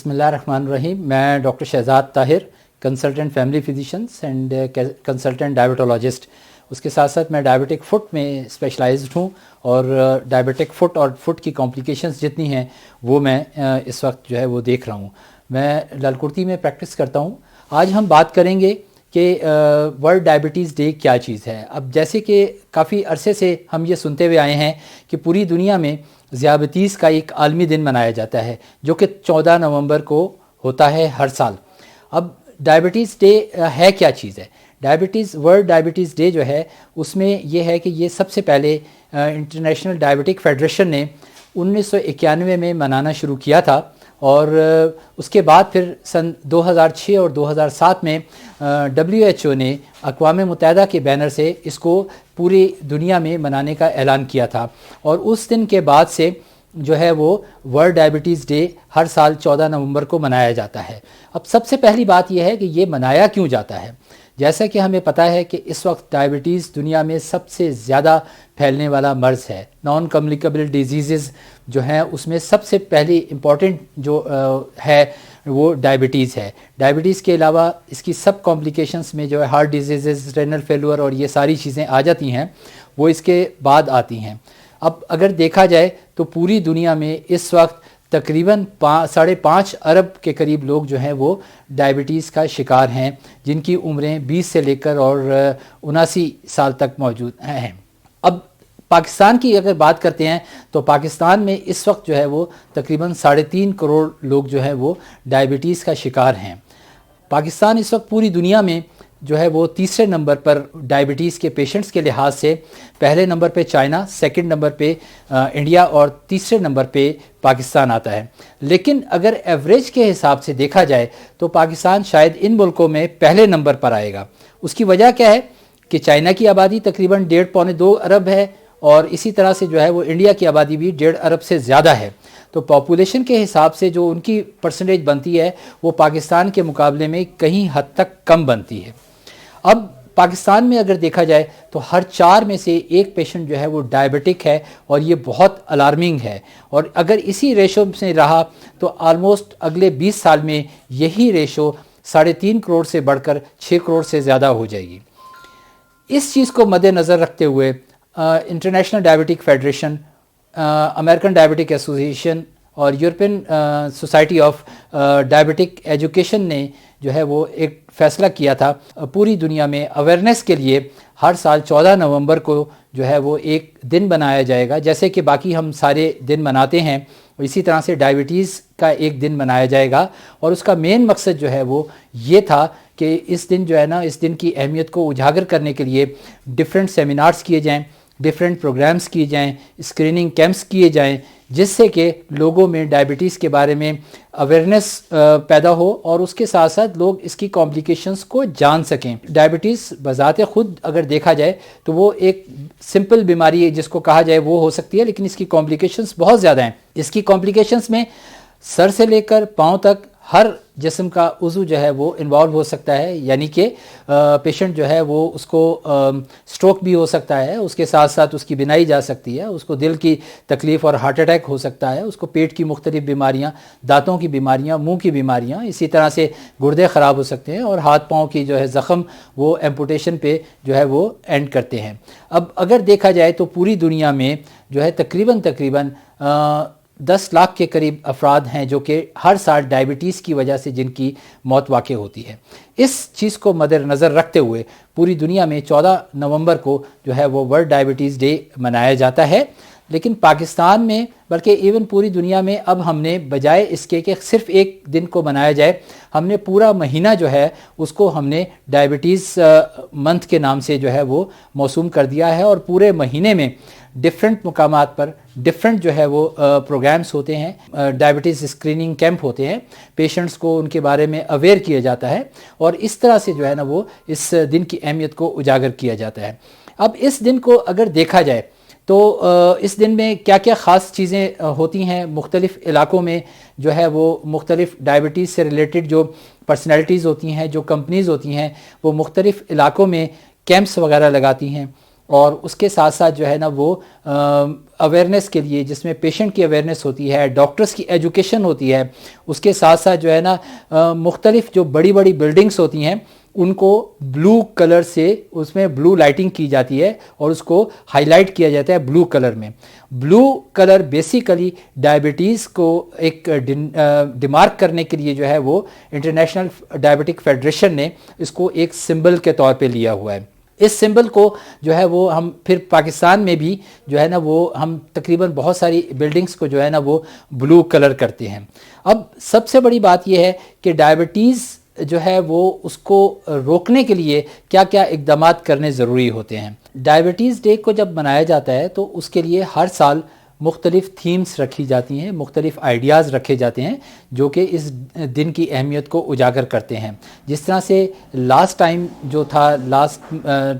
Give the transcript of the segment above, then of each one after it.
بسم اللہ الرحمن الرحیم. میں doctor Shahzad Tahir, consultant family physicians and consultant diabetologist. اس کے ساتھ ساتھ میں ڈائبٹک فٹ میں اسپیشلائزڈ ہوں, اور ڈائبٹک فٹ اور فٹ کی کمپلیکیشنز جتنی ہیں وہ میں اس وقت جو ہے وہ دیکھ رہا ہوں. میں لالکرتی میں پریکٹس کرتا ہوں. آج ہم بات کریں گے کہ ورلڈ ڈائبٹیز ڈے کیا چیز ہے. اب جیسے کہ کافی عرصے سے ہم یہ سنتے ہوئے آئے ہیں کہ پوری دنیا میں ذیابطیس کا ایک عالمی دن منایا جاتا ہے جو کہ 14 نومبر کو ہوتا ہے ہر سال. اب ڈائبٹیز ڈے ہے کیا چیز ہے؟ ورلڈ ڈائبٹیز ڈے جو ہے اس میں یہ ہے کہ یہ سب سے پہلے انٹرنیشنل ڈائبٹک فیڈریشن نے 1991 میں منانا شروع کیا تھا, اور اس کے بعد پھر سن 2006 اور 2007 میں WHO نے اقوام متحدہ کے بینر سے اس کو پوری دنیا میں منانے کا اعلان کیا تھا, اور اس دن کے بعد سے جو ہے وہ ورلڈ ڈائبٹیز ڈے ہر سال 14 نومبر کو منایا جاتا ہے. اب سب سے پہلی بات یہ ہے کہ یہ منایا کیوں جاتا ہے. جیسا کہ ہمیں پتہ ہے کہ اس وقت ڈائبٹیز دنیا میں سب سے زیادہ پھیلنے والا مرض ہے. نان کمیونیکیبل ڈیزیزز جو ہیں اس میں سب سے پہلی امپورٹنٹ جو ہے وہ ڈائبٹیز ہے. ڈائبٹیز کے علاوہ اس کی سب کمپلیکیشنز میں جو ہے ہارٹ ڈیزیزز, رینل فیلور اور یہ ساری چیزیں آ جاتی ہیں, وہ اس کے بعد آتی ہیں. اب اگر دیکھا جائے تو پوری دنیا میں اس وقت تقریباً 5.5 ارب کے قریب لوگ جو ہیں وہ ڈائبٹیز کا شکار ہیں, جن کی عمریں 20 سے لے کر اور 79 سال تک موجود ہیں. اب پاکستان کی اگر بات کرتے ہیں تو پاکستان میں اس وقت جو ہے وہ تقریباً 3.5 کروڑ لوگ جو ہیں وہ ڈائبٹیز کا شکار ہیں. پاکستان اس وقت پوری دنیا میں جو ہے وہ تیسرے نمبر پر ڈائبٹیز کے پیشنٹس کے لحاظ سے. پہلے نمبر پہ چائنا, سیکنڈ نمبر پہ انڈیا, اور تیسرے نمبر پہ پاکستان آتا ہے. لیکن اگر ایوریج کے حساب سے دیکھا جائے تو پاکستان شاید ان ملکوں میں پہلے نمبر پر آئے گا. اس کی وجہ کیا ہے کہ چائنا کی آبادی تقریباً 1.5-2 ارب ہے, اور اسی طرح سے جو ہے وہ انڈیا کی آبادی بھی 1.5 ارب سے زیادہ ہے. تو پاپولیشن کے حساب سے جو ان کی پرسنٹیج بنتی ہے وہ پاکستان کے مقابلے میں کہیں حد تک کم بنتی ہے. اب پاکستان میں اگر دیکھا جائے تو ہر 4 میں سے ایک پیشنٹ جو ہے وہ ڈائبٹک ہے, اور یہ بہت الارمنگ ہے. اور اگر اسی ریشو سے رہا تو آلموسٹ اگلے 20 سال میں یہی ریشو 3.5 کروڑ سے بڑھ کر 6 کروڑ سے زیادہ ہو جائے گی. اس چیز کو مد نظر رکھتے ہوئے international diabetic federation, American diabetic association اور European society of diabetic education نے جو ہے وہ ایک فیصلہ کیا تھا پوری دنیا میں اویئرنیس کے لیے ہر سال 14 نومبر کو جو ہے وہ ایک دن بنایا جائے گا. جیسے کہ باقی ہم سارے دن مناتے ہیں, اسی طرح سے ڈائبٹیز کا ایک دن منایا جائے گا. اور اس کا مین مقصد جو ہے وہ یہ تھا کہ اس دن جو ہے نا, اس دن کی اہمیت کو اجاگر کرنے کے لیے ڈفرینٹ سیمینارز کیے جائیں, ڈفرینٹ پروگرامز کیے جائیں, اسکریننگ کیمپس کیے جائیں, جس سے کہ لوگوں میں ڈائبٹیز کے بارے میں اویئرنیس پیدا ہو, اور اس کے ساتھ ساتھ لوگ اس کی کمپلیکیشنز کو جان سکیں. ڈائبٹیز بذات خود اگر دیکھا جائے تو وہ ایک سمپل بیماری ہے جس کو کہا جائے وہ ہو سکتی ہے, لیکن اس کی کمپلیکیشنز بہت زیادہ ہیں. اس کی کمپلیکیشنز میں سر سے لے کر پاؤں تک ہر جسم کا عضو جو ہے وہ انوالو ہو سکتا ہے. یعنی کہ پیشنٹ جو ہے وہ اس کو سٹروک بھی ہو سکتا ہے, اس کے ساتھ ساتھ اس کی بینائی جا سکتی ہے, اس کو دل کی تکلیف اور ہارٹ اٹیک ہو سکتا ہے, اس کو پیٹ کی مختلف بیماریاں, دانتوں کی بیماریاں, منہ کی بیماریاں, اسی طرح سے گردے خراب ہو سکتے ہیں, اور ہاتھ پاؤں کی جو ہے زخم وہ ایمپوٹیشن پہ جو ہے وہ اینڈ کرتے ہیں. اب اگر دیکھا جائے تو پوری دنیا میں جو ہے تقریباً 10 لاکھ کے قریب افراد ہیں جو کہ ہر سال ڈائبٹیز کی وجہ سے جن کی موت واقع ہوتی ہے. اس چیز کو مد نظر رکھتے ہوئے پوری دنیا میں 14 نومبر کو جو ہے وہ ورلڈ ڈائبٹیز ڈے منایا جاتا ہے. لیکن پاکستان میں بلکہ ایون پوری دنیا میں اب ہم نے بجائے اس کے کہ صرف ایک دن کو منایا جائے, ہم نے پورا مہینہ جو ہے اس کو ہم نے ڈائبٹیز منتھ کے نام سے جو ہے وہ موسوم کر دیا ہے. اور پورے مہینے میں ڈفرینٹ مقامات پر ڈفرینٹ جو ہے وہ پروگرامز ہوتے ہیں, ڈائبٹیز اسکریننگ کیمپ ہوتے ہیں, پیشنٹس کو ان کے بارے میں اویئر کیا جاتا ہے, اور اس طرح سے جو ہے نا وہ اس دن کی اہمیت کو اجاگر کیا جاتا ہے. اب اس دن کو اگر دیکھا جائے تو اس دن میں کیا کیا خاص چیزیں ہوتی ہیں. مختلف علاقوں میں جو ہے وہ مختلف ڈائبٹیز سے ریلیٹڈ جو پرسنالٹیز ہوتی ہیں, جو کمپنیز ہوتی ہیں, وہ مختلف علاقوں میں کیمپس وغیرہ لگاتی ہیں. اور اس کے ساتھ ساتھ جو ہے نا وہ اویئرنیس کے لیے، جس میں پیشنٹ کی اویئرنیس ہوتی ہے، ڈاکٹرز کی ایجوکیشن ہوتی ہے، اس کے ساتھ ساتھ جو ہے نا مختلف جو بڑی بڑی بلڈنگز ہوتی ہیں ان کو بلو کلر سے اس میں بلو لائٹنگ کی جاتی ہے اور اس کو ہائی لائٹ کیا جاتا ہے بلو کلر میں. بلو کلر بیسیکلی ڈائبٹیز کو ایک ڈیمارک کرنے کے لیے جو ہے وہ انٹرنیشنل ڈائبٹک فیڈریشن نے اس کو ایک سمبل کے طور پہ لیا ہوا ہے. اس سمبل کو جو ہے وہ ہم پھر پاکستان میں بھی جو ہے نا وہ ہم تقریباً بہت ساری بلڈنگز کو جو ہے نا وہ بلو کلر کرتے ہیں. اب سب سے بڑی بات یہ ہے کہ ڈائبٹیز جو ہے وہ اس کو روکنے کے لیے کیا کیا اقدامات کرنے ضروری ہوتے ہیں. ڈائبٹیز ڈے کو جب منایا جاتا ہے تو اس کے لیے ہر سال مختلف تھیمز رکھی جاتی ہیں، مختلف آئیڈیاز رکھے جاتے ہیں جو کہ اس دن کی اہمیت کو اجاگر کرتے ہیں. جس طرح سے لاسٹ ٹائم جو تھا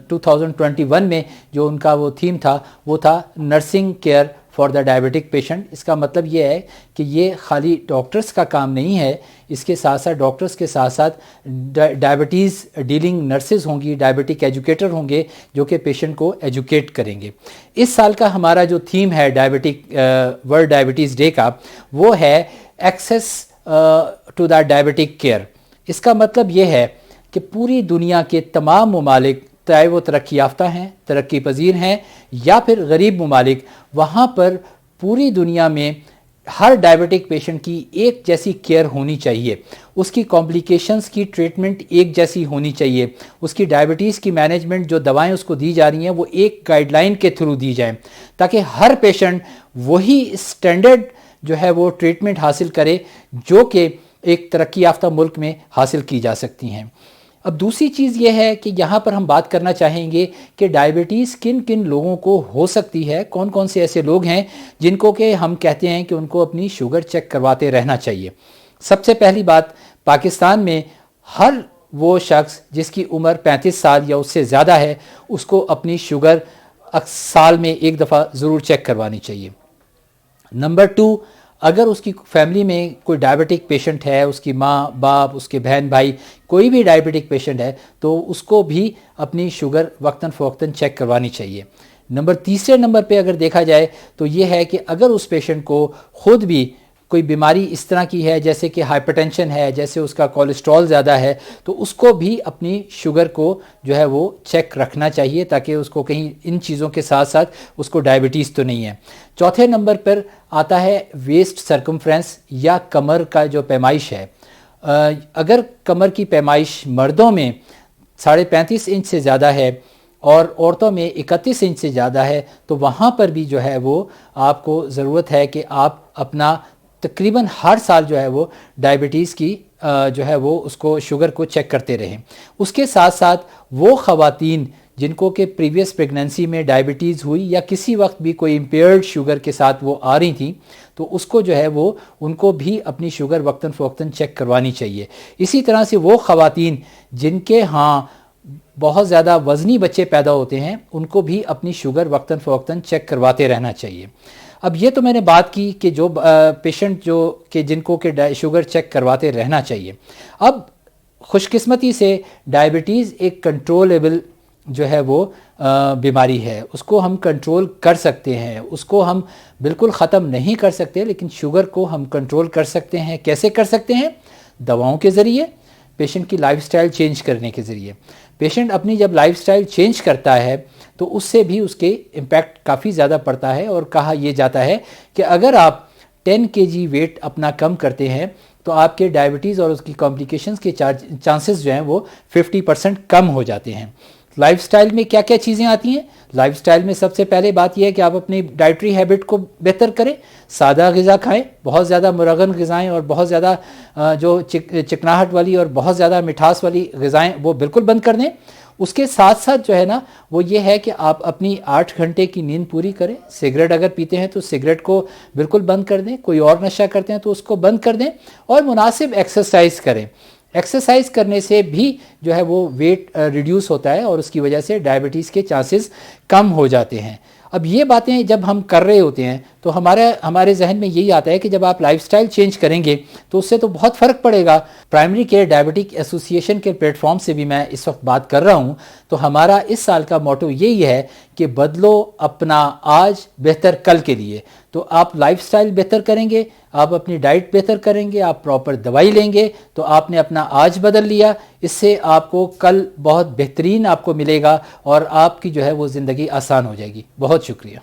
2021 میں جو ان کا وہ تھیم تھا وہ تھا nursing care for the diabetic patient. اس کا مطلب یہ ہے کہ یہ خالی ڈاکٹرز کا کام نہیں ہے، اس کے ساتھ ساتھ ڈاکٹرز کے ساتھ ساتھ ڈائبٹیز ڈیلنگ نرسز ہوں گی، ڈائبٹک ایجوکیٹر ہوں گے جو کہ پیشنٹ کو ایجوکیٹ کریں گے. اس سال کا ہمارا جو تھیم ہے ڈائبٹک ورلڈ ڈائبٹیز ڈے کا وہ ہے access to the diabetic care. اس کا مطلب یہ ہے کہ پوری دنیا کے تمام ممالک، چاہے وہ ترقی یافتہ ہیں، ترقی پذیر ہیں یا پھر غریب ممالک، وہاں پر پوری دنیا میں ہر ڈائبٹک پیشنٹ کی ایک جیسی کیئر ہونی چاہیے، اس کی کمپلیکیشنز کی ٹریٹمنٹ ایک جیسی ہونی چاہیے، اس کی ڈائبٹیز کی مینجمنٹ جو دوائیں اس کو دی جا رہی ہیں وہ ایک گائیڈ لائن کے تھرو دی جائیں تاکہ ہر پیشنٹ وہی اسٹینڈرڈ جو ہے وہ ٹریٹمنٹ حاصل کرے جو کہ ایک ترقی یافتہ ملک میں حاصل کی جا سکتی ہیں. اب دوسری چیز یہ ہے کہ یہاں پر ہم بات کرنا چاہیں گے کہ ڈائبٹیز کن کن لوگوں کو ہو سکتی ہے، کون کون سے ایسے لوگ ہیں جن کو کہ ہم کہتے ہیں کہ ان کو اپنی شوگر چیک کرواتے رہنا چاہیے. سب سے پہلی بات، پاکستان میں ہر وہ شخص جس کی عمر 35 سال یا اس سے زیادہ ہے اس کو اپنی شوگر سال میں ایک دفعہ ضرور چیک کروانی چاہیے. نمبر 2، اگر اس کی فیملی میں کوئی ڈائبٹک پیشنٹ ہے، اس کی ماں باپ، اس کے بہن بھائی کوئی بھی ڈائبٹک پیشنٹ ہے تو اس کو بھی اپنی شوگر وقتاً فوقتاً چیک کروانی چاہیے. تیسرے نمبر پہ اگر دیکھا جائے تو یہ ہے کہ اگر اس پیشنٹ کو خود بھی کوئی بیماری اس طرح کی ہے جیسے کہ ہائپر ٹینشن ہے، جیسے اس کا کولیسٹرول زیادہ ہے، تو اس کو بھی اپنی شوگر کو جو ہے وہ چیک رکھنا چاہیے تاکہ اس کو کہیں ان چیزوں کے ساتھ ساتھ اس کو ڈائبٹیز تو نہیں ہے. چوتھے نمبر پر آتا ہے ویسٹ سرکمفرنس یا کمر کا جو پیمائش ہے. اگر کمر کی پیمائش مردوں میں 35.5 انچ سے زیادہ ہے اور عورتوں میں 31 انچ سے زیادہ ہے تو وہاں پر بھی جو ہے وہ آپ کو ضرورت ہے کہ آپ اپنا تقریباً ہر سال جو ہے وہ ڈائبٹیز کی جو ہے وہ اس کو شوگر کو چیک کرتے رہیں. اس کے ساتھ ساتھ وہ خواتین جن کو کہ پریویس پریگننسی میں ڈائبٹیز ہوئی یا کسی وقت بھی کوئی امپیئرڈ شوگر کے ساتھ وہ آ رہی تھیں تو اس کو جو ہے وہ ان کو بھی اپنی شوگر وقتاً فوقتاً چیک کروانی چاہیے. اسی طرح سے وہ خواتین جن کے ہاں بہت زیادہ وزنی بچے پیدا ہوتے ہیں ان کو بھی اپنی شوگر وقتاً فوقتاً چیک کرواتے رہنا چاہیے. اب یہ تو میں نے بات کی کہ جو پیشنٹ جو کہ جن کو کہ شوگر چیک کرواتے رہنا چاہیے. اب خوش قسمتی سے ڈائبٹیز ایک کنٹرولیبل جو ہے وہ بیماری ہے، اس کو ہم کنٹرول کر سکتے ہیں، اس کو ہم بالکل ختم نہیں کر سکتے لیکن شوگر کو ہم کنٹرول کر سکتے ہیں. کیسے کر سکتے ہیں؟ دواؤں کے ذریعے، پیشنٹ کی لائف سٹائل چینج کرنے کے ذریعے. پیشنٹ اپنی جب لائف سٹائل چینج کرتا ہے تو اس سے بھی اس کے امپیکٹ کافی زیادہ پڑتا ہے اور کہا یہ جاتا ہے کہ اگر آپ 10 kg ویٹ اپنا کم کرتے ہیں تو آپ کے ڈائبٹیز اور اس کی کمپلیکیشنز کے چانسز جو ہیں وہ 50% کم ہو جاتے ہیں. لائف سٹائل میں کیا کیا چیزیں آتی ہیں؟ لائف سٹائل میں سب سے پہلے بات یہ ہے کہ آپ اپنی ڈائٹری ہیبٹ کو بہتر کریں، سادہ غذا کھائیں، بہت زیادہ مرغن غذائیں اور بہت زیادہ جو چکناہٹ والی اور بہت زیادہ مٹھاس والی غذائیں وہ بالکل بند کر دیں. اس کے ساتھ ساتھ جو ہے نا وہ یہ ہے کہ آپ اپنی 8 گھنٹے کی نیند پوری کریں. سگریٹ اگر پیتے ہیں تو سگریٹ کو بالکل بند کر دیں، کوئی اور نشہ کرتے ہیں تو اس کو بند کر دیں اور مناسب ایکسرسائز کریں. ایکسرسائز کرنے سے بھی جو ہے وہ ویٹ ریڈیوس ہوتا ہے اور اس کی وجہ سے ڈائبٹیز کے چانسز کم ہو جاتے ہیں. اب یہ باتیں جب ہم کر رہے ہوتے ہیں تو ہمارے ذہن میں یہی آتا ہے کہ جب آپ لائف سٹائل چینج کریں گے تو اس سے تو بہت فرق پڑے گا. پرائمری کیئر ڈائبٹک ایسوسی ایشن کے پلیٹ فارم سے بھی میں اس وقت بات کر رہا ہوں. تو ہمارا اس سال کا موٹو یہی ہے کہ بدلو اپنا آج بہتر کل کے لیے. تو آپ لائف سٹائل بہتر کریں گے, آپ اپنی ڈائٹ بہتر کریں گے, آپ پراپر دوائی لیں گے, تو آپ نے اپنا آج بدل لیا. اس سے آپ کو کل بہت بہترین آپ کو ملے گا اور آپ کی جو ہے وہ زندگی آسان ہو جائے گی. بہت شکریہ.